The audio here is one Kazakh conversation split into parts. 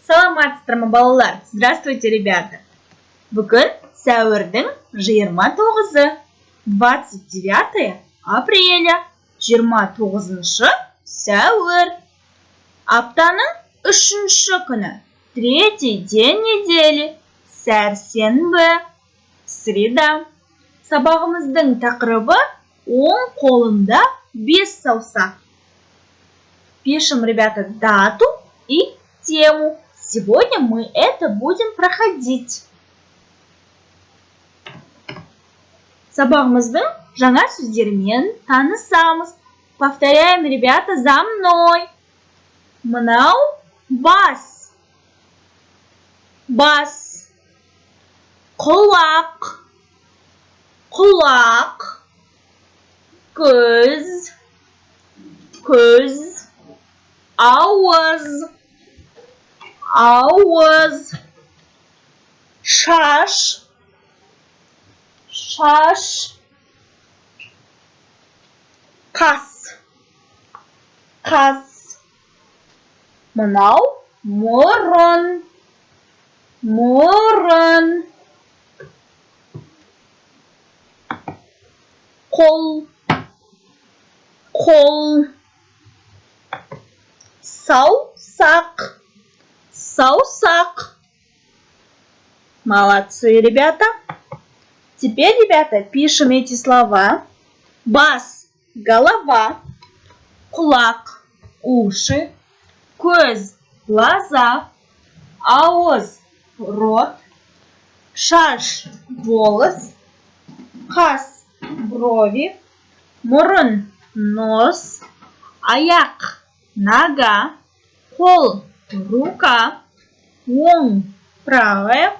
Саламатсыздар ма, балалар? Здравствуйте, ребята! Бүгін сәуірдің 29-ы, 29 апреля, 29-шы сәуір. Аптаның 3-ші күні, 3-й день недели, сәрсенбі, среда. Сабағымыздың тақырыбы оң қолында 5 саусақ. Пишем, ребята, дату и тему. Сегодня мы это будем проходить. Сабағымыздың жаңа сөздермен танысамыз. Повторяем, ребята, за мной. Мынау бас. Бас. Құлақ. Құлақ. Көз. Көз. Ауыз. Ауыз. Шаш. Шаш. Қас. Қас. Мынау мұрын. Мұрын. Қол. Қол. Саусақ. Саусақ. Молодцы, ребята. Теперь, ребята, пишем эти слова. Бас – голова, құлақ – уши, көз – глаза, ауыз – рот, шаш – волос, қас – брови, мұрын – нос, аяқ – нога, қол – рука, оң – правая,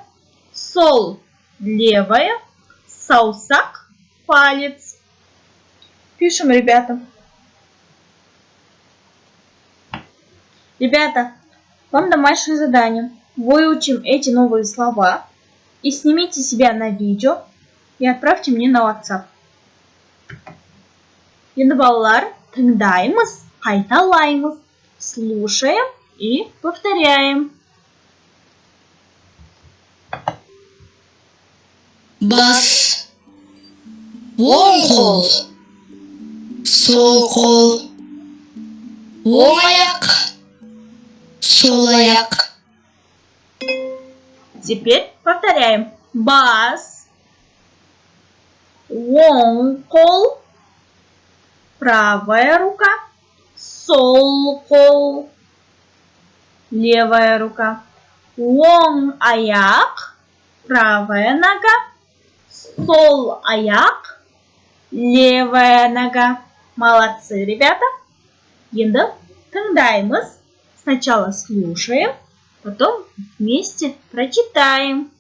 сол – левая, саусақ – палец. Пишем, ребята. Ребята, вам домашнее задание. Выучим эти новые слова и снимите себя на видео и отправьте мне на WhatsApp. Енді балалар, тыңдаймыз, қайталаймыз, слушаем и повторяем. Бас. Оң қол. Сол қол. Оң аяқ. Сол аяқ. Теперь повторяем. Бас. Оң қол. Правая рука. Сол қол. Левая рука. Оң аяқ. Правая нога. Сол аяқ. Левая нога. Молодцы, ребята. Енді тыңдаймыз. Сначала слушаем, потом вместе прочитаем.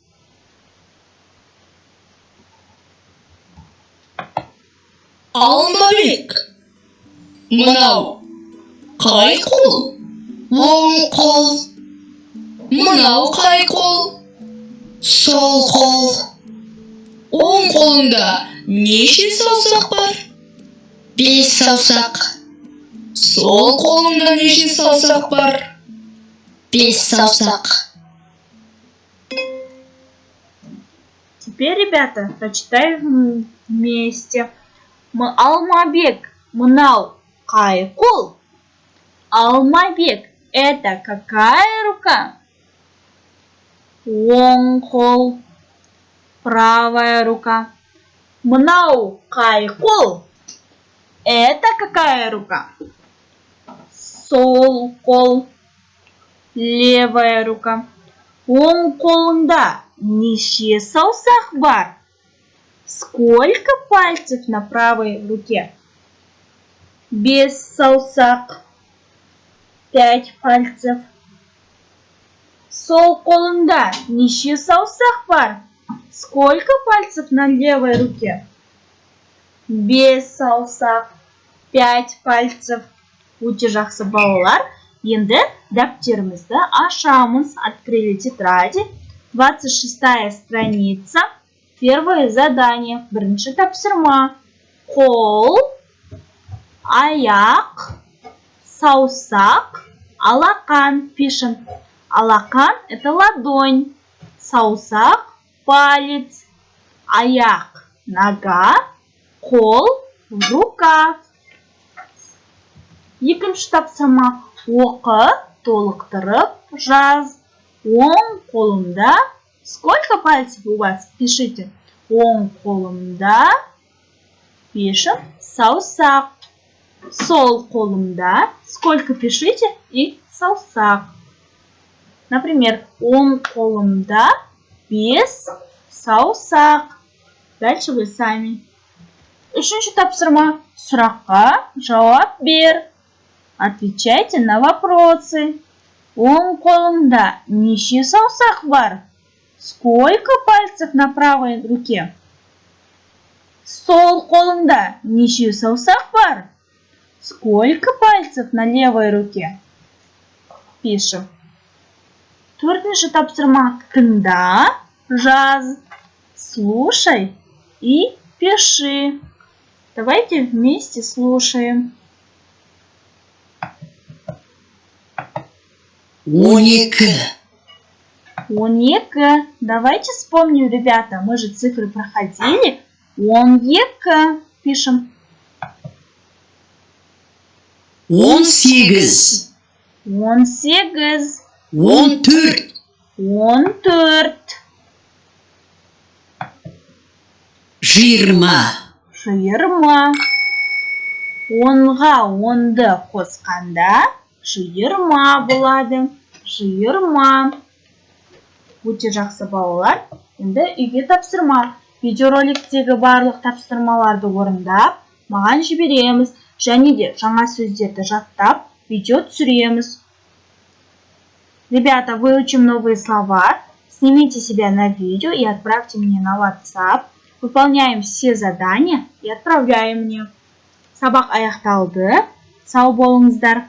Алмабек. Мынау қай қол? Оң қол. Мынау қай қол? Сол қол. Оң қолында неше саусақ бар? 5 саусақ. Сол қолында неше саусақ бар? 5 саусақ. Теперь, ребята, прочитаем вместе. Алмабек, мынау қай қол? Алмабек, это какая рука? Оң қол. Правая рука. Мынау қай қол? Это какая рука? Сол қол. Левая рука. Оң қолында неше саусақ бар? Сколько пальцев на правой руке? 5 саусақ. 5 пальцев. Сол қолында неше саусақ бар? Сколько пальцев на левой руке? 5 саусақ. 5 пальцев. Өте жақсы, балалар. Енді дәптерімізді ашамыз. Открыли тетради. 26-я страница. Первое задание. Бірінші тапсырма. Қол, аяқ, саусақ, алақан. Пишем. Алакан – это ладонь. Саусак – палец. Аяк – нога. Қол – рука. Екінші тапсырма. Оқы, толықтырып, жаз. Оң қолымда. Сколько пальцев у вас? Пишите. Оң қолымда. Пишем саусак. Сол қолымда. Сколько пишите и саусак. Например, оң қолымда 5 саусак. Дальше вы сами. Үшінші тапсырма. Сұраққа жауап бер. Отвечайте на вопросы. Оң қолымда неше саусак бар? Сколько пальцев на правой руке? Сол қолымда неше саусак бар? Сколько пальцев на левой руке? Пишем. Төртінші тапсырма. Тыңда, жаз. Слушай и пиши. Давайте вместе слушаем. 12. 12. Давайте вспомним, ребята, мы же цифры проходили. 12. Пишем. 18. 18. 14. 14. 20. 20. Онға онды қосқанда 20 болады. 20. Өте жақсы балалар. Енді үйге тапсырма. Видеороликтегі барлық тапсырмаларды орындап, маған жібереміз. Және де жаңа сөздерді жаттап, видео түсіреміз. Ребята, выучим новые слова. Снимите себя на видео и отправьте мне на WhatsApp. Выполняем все задания и отправляем мне. Сабақ аяқталды. Сау болыңыздар.